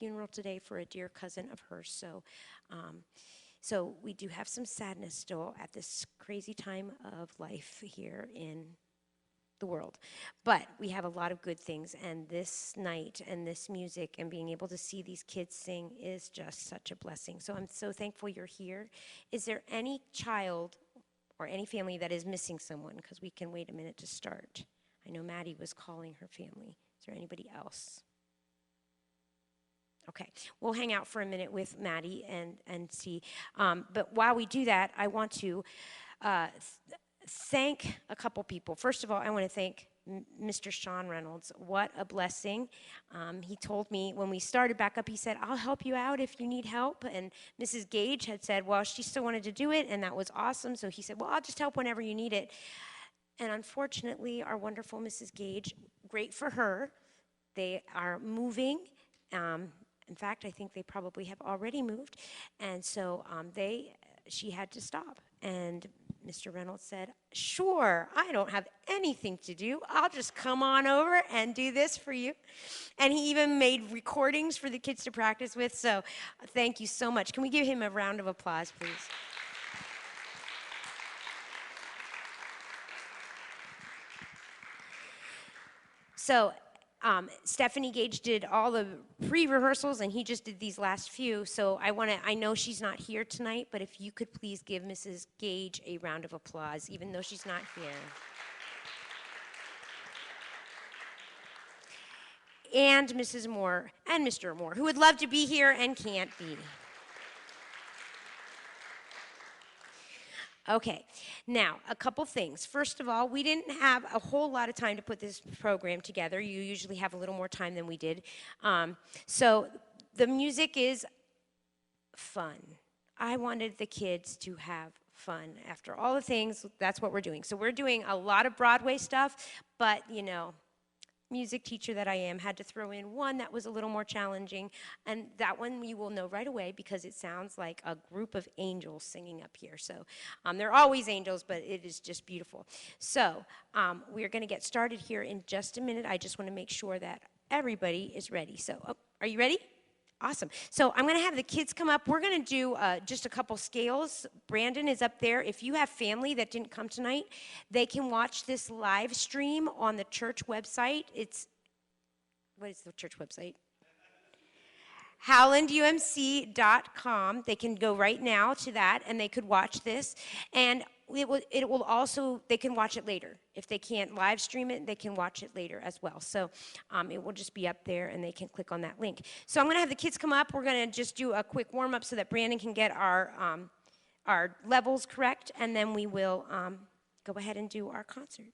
funeral today for a dear cousin of hers. So we do have some sadness still at this crazy time of life here in the world. But we have a lot of good things, and this night and this music and being able to see these kids sing is just such a blessing. So I'm so thankful you're here. Is there any child or any family that is missing someone? Because we can wait a minute to start. I know Maddie was calling her family. Is there anybody else? Okay, we'll hang out for a minute with Maddie and see. But while we do that, I want to thank a couple people. First of all, I want to thank Mr. Sean Reynolds. What a blessing. He told me when we started back up, he said, I'll help you out if you need help. And Mrs. Gage had said, well, she still wanted to do it, and that was awesome. So he said, well, I'll just help whenever you need it. And unfortunately, our wonderful Mrs. Gage, great for her, they are moving. In fact, I think they probably have already moved. And so she had to stop. And Mr. Reynolds said, sure, I don't have anything to do. I'll just come on over and do this for you. And he even made recordings for the kids to practice with. So thank you so much. Can we give him a round of applause, please? So Stephanie Gage did all the pre-rehearsals, and he just did these last few. So I know she's not here tonight, but if you could please give Mrs. Gage a round of applause, even though she's not here. And Mrs. Moore and Mr. Moore, who would love to be here and can't be. Okay, now a couple things. First of all, we didn't have a whole lot of time to put this program together. You usually have a little more time than we did. So the music is fun. I wanted the kids to have fun. After all the things, that's what we're doing. So we're doing a lot of Broadway stuff, but you know, music teacher that I am had to throw in one that was a little more challenging, and that one you will know right away because it sounds like a group of angels singing up here. So they're always angels, but it is just beautiful. So we're going to get started here in just a minute. I just want to make sure that everybody is ready. So are you ready? Awesome. So I'm going to have the kids come up. We're going to do just a couple scales. Brandon is up there. If you have family that didn't come tonight, they can watch this live stream on the church website. What is the church website? HowlandUMC.com. They can go right now to that, and they could watch this. And it will also, they can watch it later. If they can't live stream it, they can watch it later as well. So it will just be up there, and they can click on that link. So I'm going to have the kids come up. We're going to just do a quick warm-up so that Brandon can get our levels correct, and then we will go ahead and do our concert.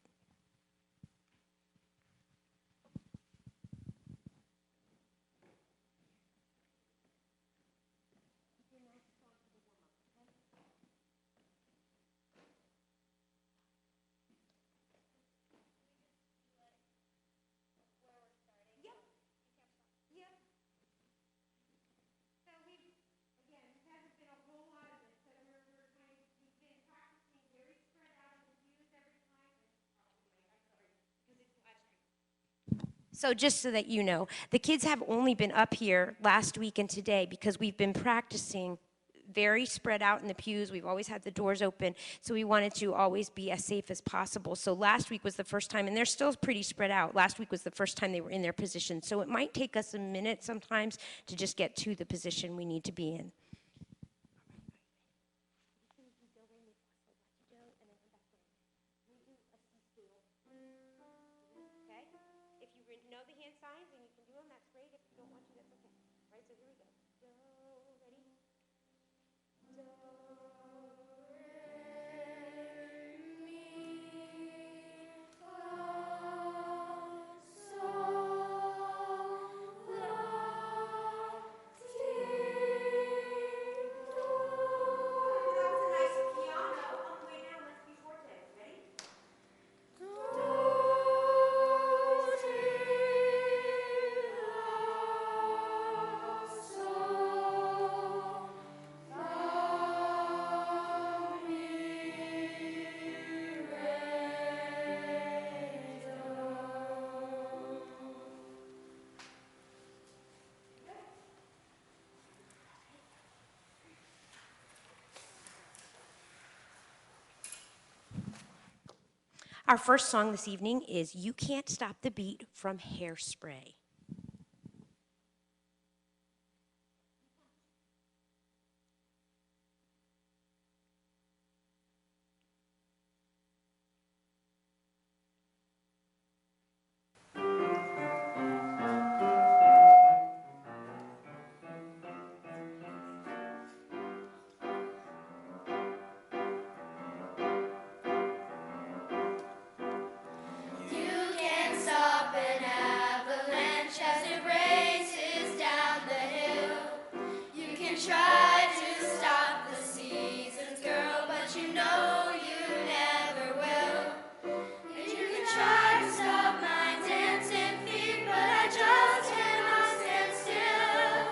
So just so that you know, the kids have only been up here last week and today because we've been practicing very spread out in the pews. We've always had the doors open, so we wanted to always be as safe as possible. So last week was the first time, and they're still pretty spread out. Last week was the first time they were in their position. So it might take us a minute sometimes to just get to the position we need to be in. Our first song this evening is You Can't Stop the Beat from Hairspray. Try to stop the seasons, girl, but you know you never will. And you can try to stop my dancing feet, but I just cannot stand still.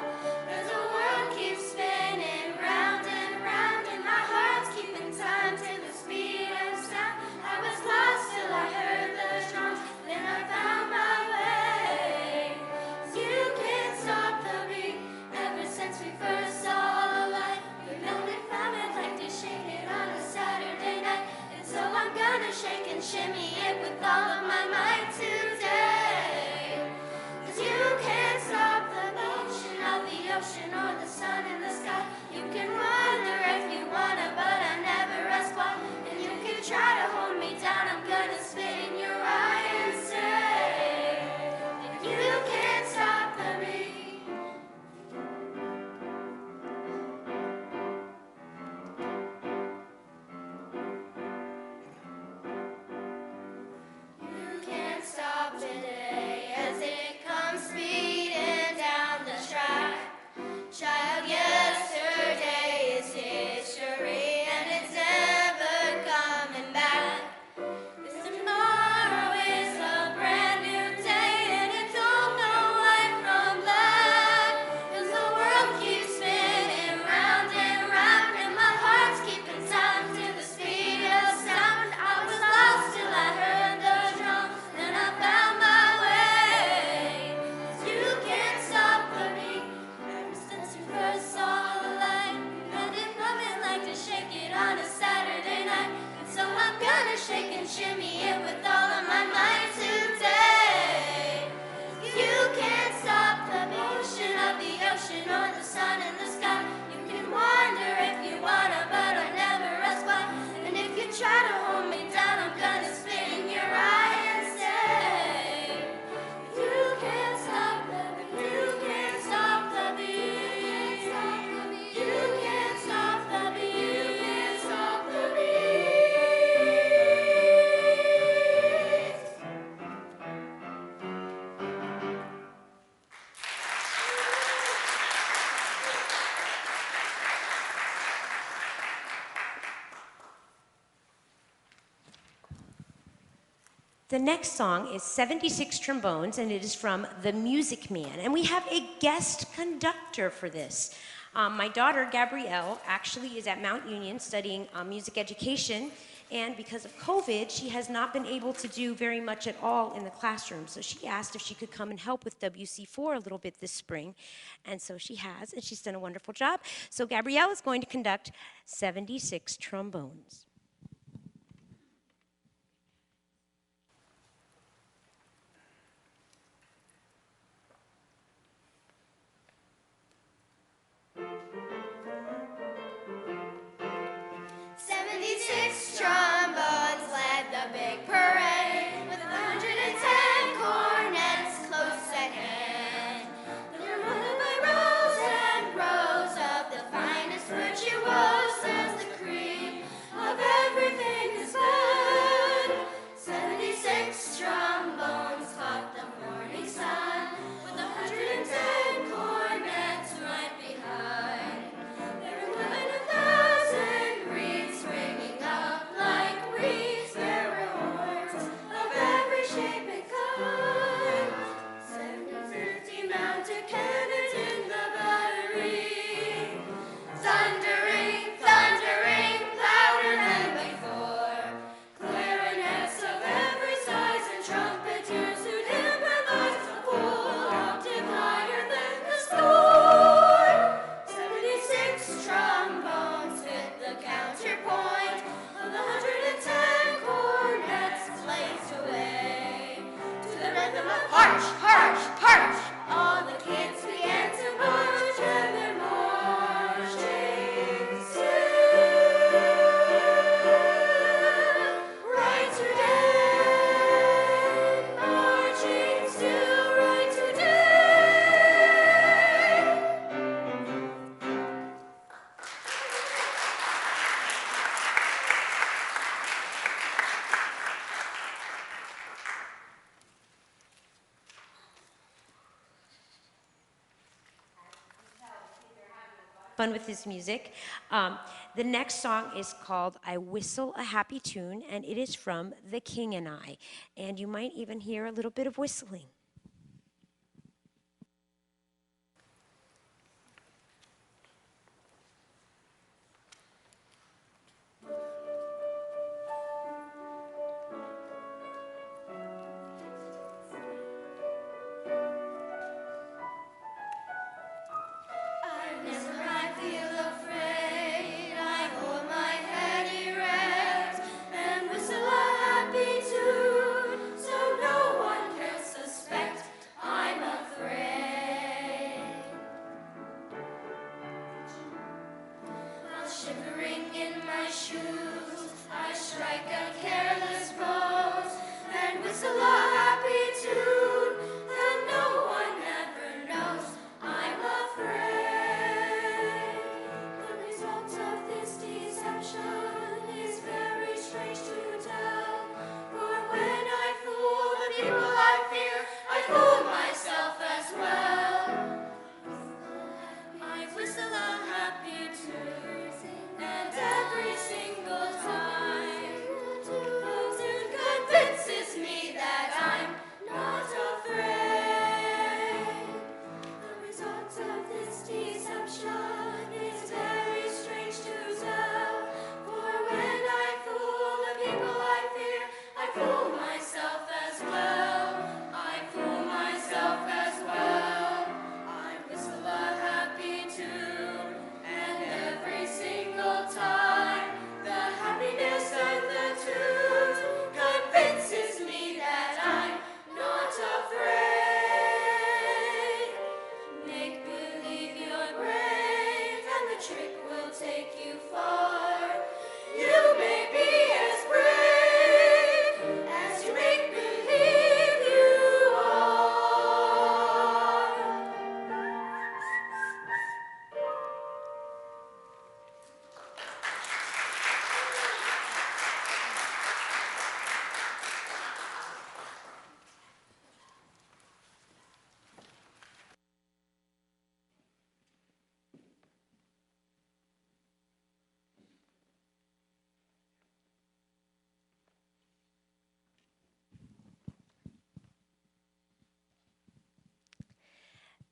'Cause the world keeps spinning round and round, and my heart's keeping time to the speed of sound. I was lost till I heard the drums, then I found my way. 'Cause you can't stop the beat. Ever since we first saw the light, we've only found it like to shake it on a Saturday night. And so I'm gonna shake and shimmy it with all of my might today. 'Cause you can't stop the motion of the ocean or the sun in the sky. You can wonder if you wanna, but I never ask why. And you can try to hold me down, I'm gonna spit in your eye and say that you can't stop the beat. Stop today as it comes speeding down the track. Child, yesterday is history and it's never coming back. 'Cause tomorrow is a brand new day and it don't know white from black. 'Cause the world keeps spinning round and round, and my heart's keeping time to the speed of sound. I was lost till I heard the drum, then I found my way. 'Cause you can't stop the beat. Ever since you first saw the light, and it coming like to shake it on a Saturday night. And so I'm gonna shake and shimmy it with all of my might today. 'Cause you can't stop the motion of the ocean or the sun in the sky. You can wonder if you wanna, but I never ask why. And if you try to hold me down, I'm gonna spit in your eye and say, you can't stop the beat. You can't stop the beat. You can't stop the beat. You can't stop the beat. The next song is 76 Trombones, and it is from The Music Man. And we have a guest conductor for this. My daughter, Gabrielle, actually is at Mount Union studying music education, and because of COVID, she has not been able to do very much at all in the classroom. So she asked if she could come and help with WC4 a little bit this spring, and so she has, and she's done a wonderful job. So Gabrielle is going to conduct 76 Trombones. Trombones led the big parade with 110 cornets close at hand. They're surrounded by rows and rows of the finest virtuosos, the cream of fun with this music. The next song is called I Whistle a Happy Tune, and it is from The King and I. And you might even hear a little bit of whistling. Whenever I feel afraid, I hold my head erect and whistle a happy tune, so no one can suspect I'm afraid. While shivering in my shoes, I strike a careless pose and whistle a happy tune, and no one ever knows I'm afraid. The result of this deception is very strange to tell, for when I fool the people I fear, I fool myself as well. I whistle a happy tune, and every single time the tune convinces me that I'm not afraid. The result of this deception is very strange to tell, for when I fool the people I fear, I fool myself as well. I fool myself as well. I whistle a happy tune, and every single time the happiness of the tune convinces me that I'm not afraid. Make believe you're brave, and the trick will take you far. You may be as brave as you make believe you are.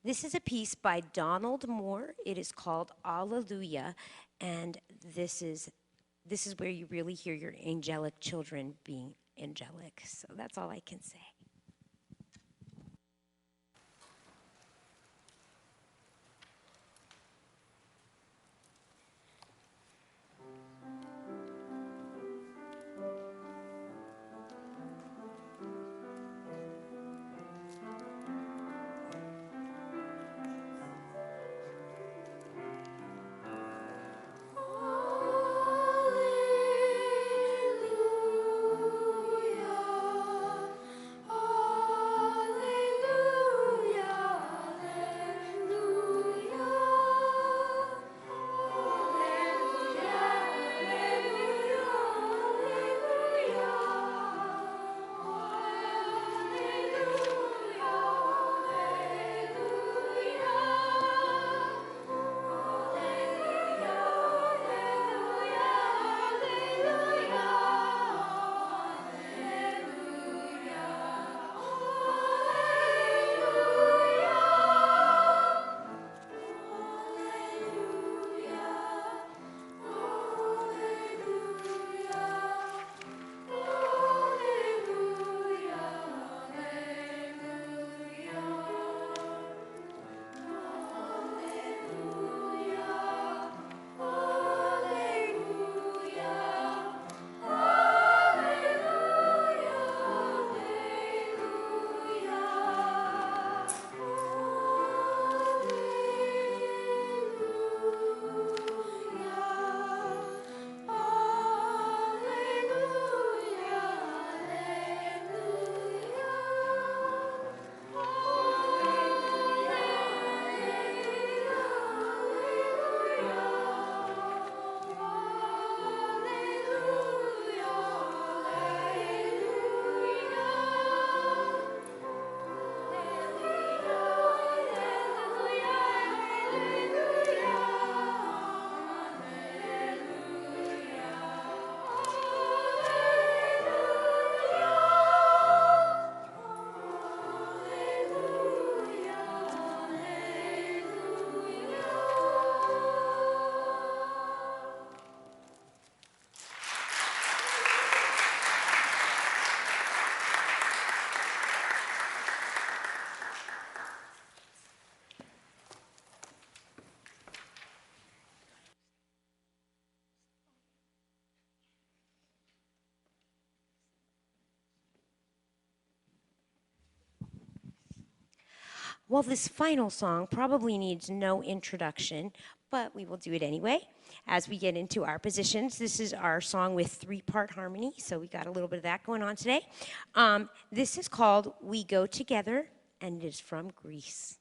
This is a piece by Donald Moore. It is called Alleluia, and this is where you really hear your angelic children being angelic. So that's all I can say. Alleluia, Well, this final song probably needs no introduction, but we will do it anyway as we get into our positions. This is our song with three-part harmony, so we got a little bit of that going on today. This is called We Go Together, and it is from Greece.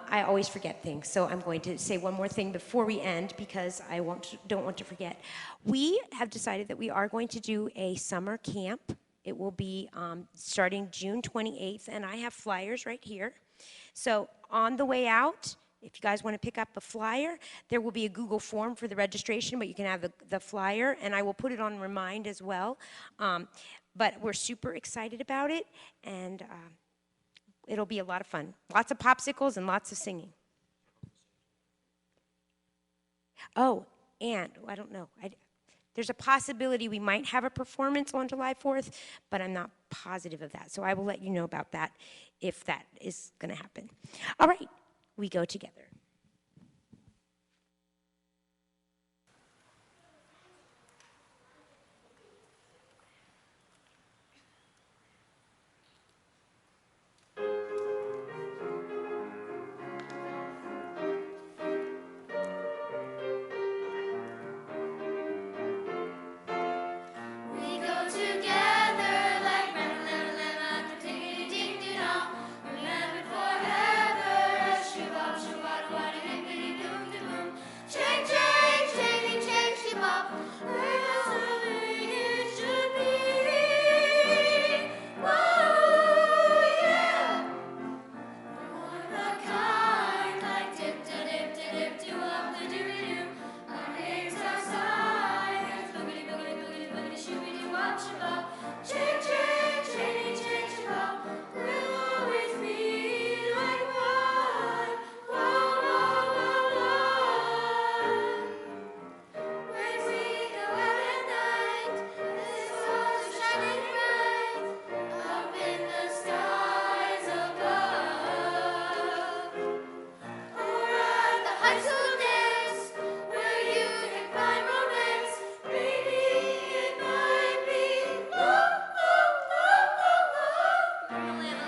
I always forget things, so I'm going to say one more thing before we end because I don't want to forget. We have decided that we are going to do a summer camp. It will be starting June 28th, and I have flyers right here. So on the way out, if you guys want to pick up a flyer, there will be a Google form for the registration, but you can have the flyer, and I will put it on Remind as well. But we're super excited about it, and it'll be a lot of fun. Lots of popsicles and lots of singing. Oh, and I don't know. There's a possibility we might have a performance on July 4th, but I'm not positive of that. So I will let you know about that if that is going to happen. All right, we go together. We go together like lemma, ding ding ding dong. Remembered forever, shoo-bop, shoo-bop, what a hippity boom de boom. Change, change, change, change, shoo-bop. That's the way it should be. Whoa, yeah. One of a kind, like dip, up the doo-doo. Our names are signs, boogity, boogity, boogity, boogity, shoo-be-doo-wop, shoo-bop. Change, change, change, change, shoo-bop. We'll always be like one. Whoa, whoa, whoa, whoa. When we go out at night, the stars are shining bright up in the skies above. Or at the high school dance, where you can find romance. Maybe it might be lemma,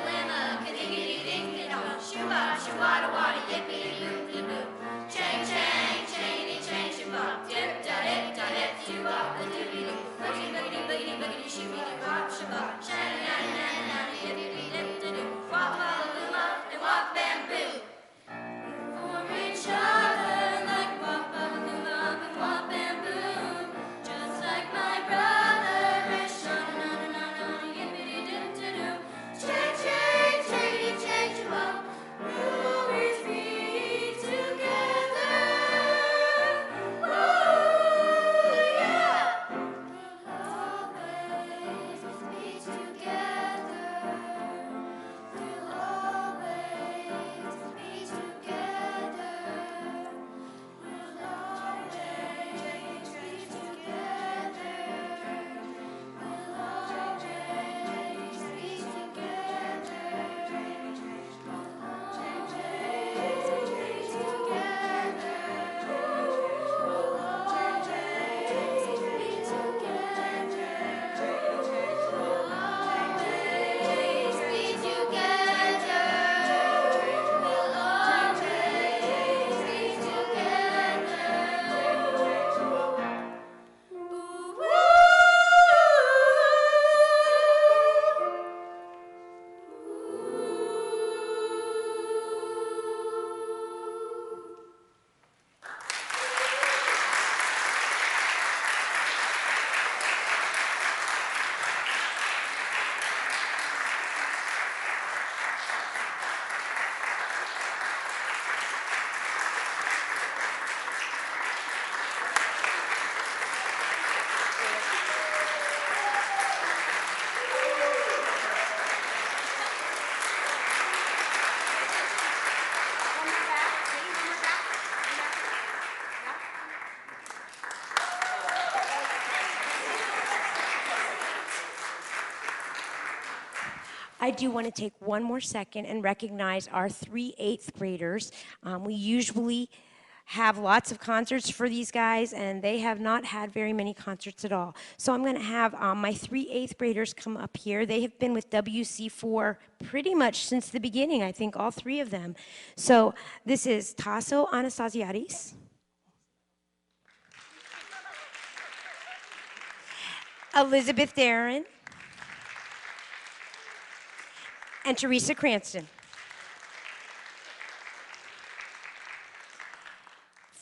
lemma, ka-ding-a-ding-ding-dong. Shoo-bop, shoo-wada-wada, yippee-doo-doo-doo. Chang, chang, changity, change, shoo-bop. Dip-da-dip-da-dip, shoo-bop, a-doo-doo-doo. Boogity, boogity, boogity, boogity, shoo-be-doo-wop, shoo-bop. Sha-na-na-na-na-na, yippee-doo-dip-doo-doo. Wop-a-looma, and wop-bamboo. For each other like wop-a-looma and wop-bamboo. Just like my brother is sha-na-na-na-na, yippee-doo-doo-doo. Change, change, changity, change, shoo-bop. We'll always be together. Whoa, yeah. We'll always be together. We'll always be together. We'll always be together. We'll always be I do want to take one more second and recognize our 3 8th graders. We usually have lots of concerts for these guys, and they have not had very many concerts at all. So I'm going to have my 3 8th graders come up here. They have been with WC4 pretty much since the beginning, I think, all 3 of them. So this is Tasso Anastasiadis, Elizabeth Darren, and Teresa Cranston.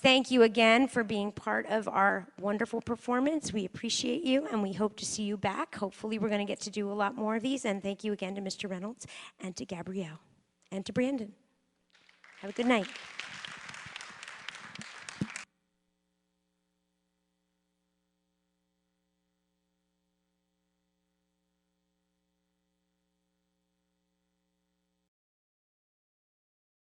Thank you again for being part of our wonderful performance. We appreciate you, and we hope to see you back. Hopefully, we're going to get to do a lot more of these. And thank you again to Mr. Reynolds and to Gabrielle and to Brandon. Have a good night.